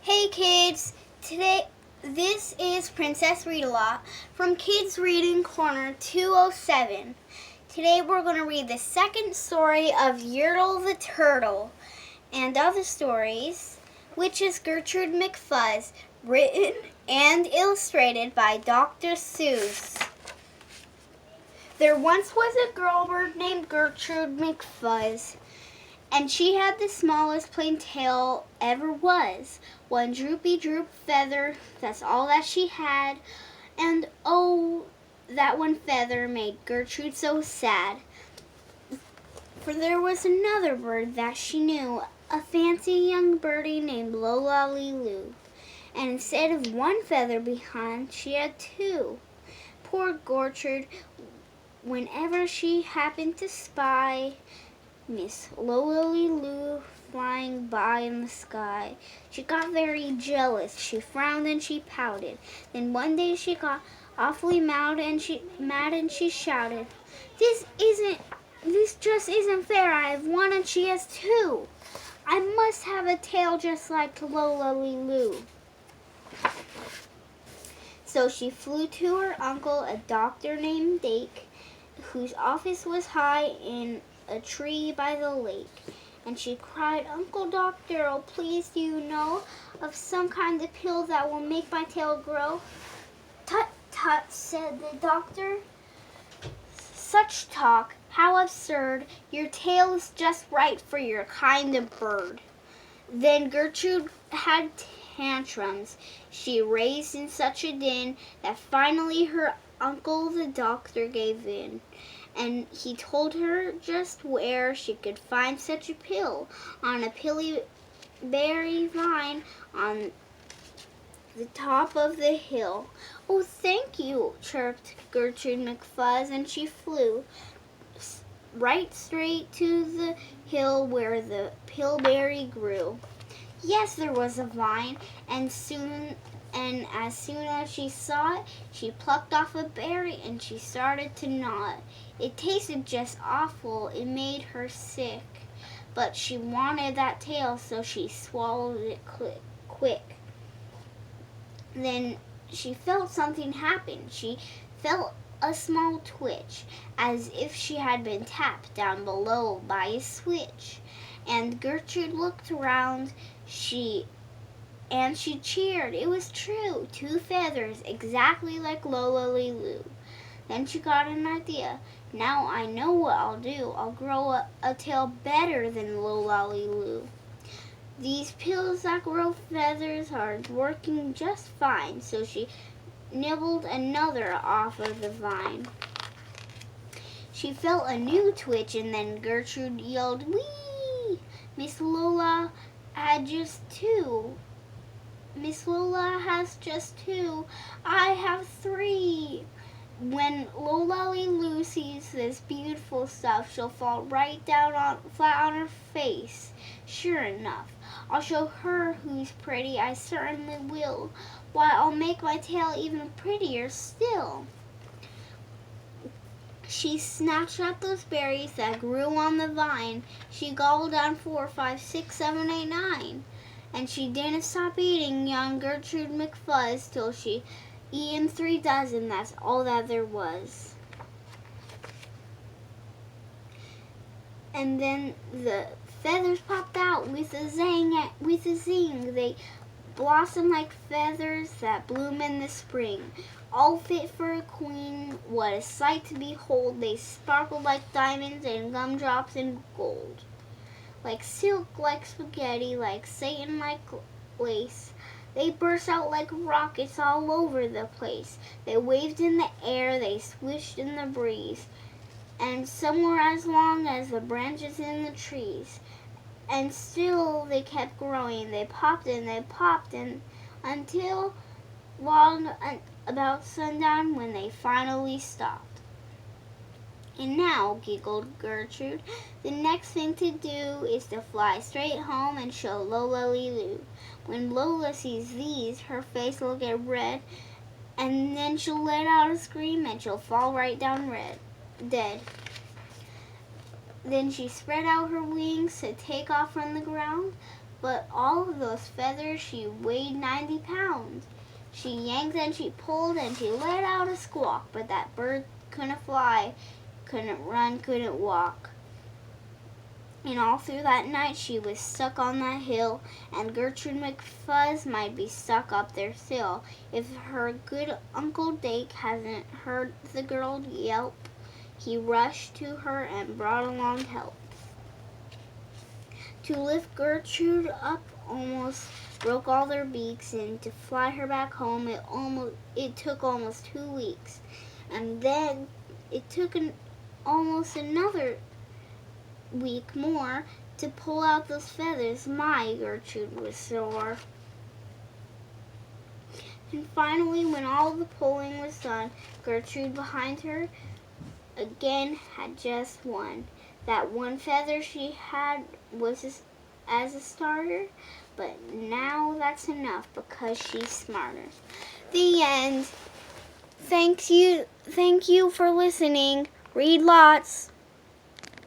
Hey kids, this is Princess Readalong from Kids Reading Corner 207. Today we're going to read the second story of Yerdle the Turtle and other stories, which is Gertrude McFuzz, written and illustrated by Dr.Seuss. There once was a girl bird named Gertrude McFuzz, and she had the smallest plain tail ever was. One droopy droop feather, that's all that she had. And oh, that one feather made Gertrude so sad. For there was another bird that she knew, a fancy young birdie named Lolly. And instead of one feather behind, she had two. Poor Gertrude, whenever she happened to spy Miss Lolly flying by in the sky, she got very jealous. She frowned and she pouted. Then one day she got awfully mad and she shouted, This just isn't fair. I have one and she has two. I must have a tail just like Lolly." So she flew to her uncle, a doctor named Dake, whose office was high in a tree by the lake, and she cried, "Uncle Doctor, oh please, do you know of some kind of pill that will make my tail grow?" "Tut, tut," said the doctor. "Such talk, how absurd. Your tail is just right for your kind of bird." Then Gertrude had tantrums. She raised in such a din that finally her uncle the doctor gave in, and he told her just where she could find such a pill, on a pilly-berry vine on the top of the hill. "Oh, thank you," chirped Gertrude McFuzz, and she flew right straight to the hill where the pillberry grew. Yes, there was a vine, and as soon as she saw it, she plucked off a berry and she started to gnaw it. It tasted just awful. It made her sick. But she wanted that tail, so she swallowed it quick. Then she felt something happen. She felt a small twitch, as if she had been tapped down below by a switch. And Gertrude looked around. She cheered. It was true. Two feathers, exactly like Lolly. Then she got an idea. "Now I know what I'll do. I'll grow a tail better than Lolly. These pills that grow feathers are working just fine." So she nibbled another off of the vine. She felt a new twitch, and then Gertrude yelled, "Whee! Miss Lola has just two. I have three." When Lolly sees this beautiful stuff, she'll fall right down flat on her face. Sure enough, "I'll show her who's pretty, I certainly will. Why, I'll make my tail even prettier still." She snatched at those berries that grew on the vine. She gobbled down 4, 5, 6, 7, 8, 9. And she didn't stop eating young Gertrude McFuzz till she eaten 3 dozen. That's all that there was. And then the feathers popped out with a zing. They blossomed like feathers that bloom in the spring, all fit for a queen. What a sight to behold! They sparkled like diamonds and gumdrops and gold, like silk, like spaghetti, like satin, like lace. They burst out like rockets all over the place. They waved in the air, they swished in the breeze, and some were as long as the branches in the trees. And still they kept growing. They popped and until long about sundown, when they finally stopped. "And now," giggled Gertrude, "the next thing to do is to fly straight home and show Lolly. When Lola sees these, her face will get red, and then she'll let out a scream and she'll fall right down dead." Then she spread out her wings to take off from the ground, But all of those feathers, she weighed 90 pounds. She yanked and she pulled and she let out a squawk, but that bird couldn't fly, couldn't run, couldn't walk. And all through that night she was stuck on that hill, and Gertrude McFuzz might be stuck up there still, if her good Uncle Dake hasn't heard the girl yelp. He rushed to her and brought along help. To lift Gertrude up almost broke all their beaks, and to fly her back home it took almost 2 weeks. And then it took almost another week more to pull out those feathers. My, Gertrude was sore. And finally, when all the pulling was done, Gertrude behind her again had just one. That one feather she had was as a starter, but now that's enough because she's smarter. The end. Thank you for listening. Read lots.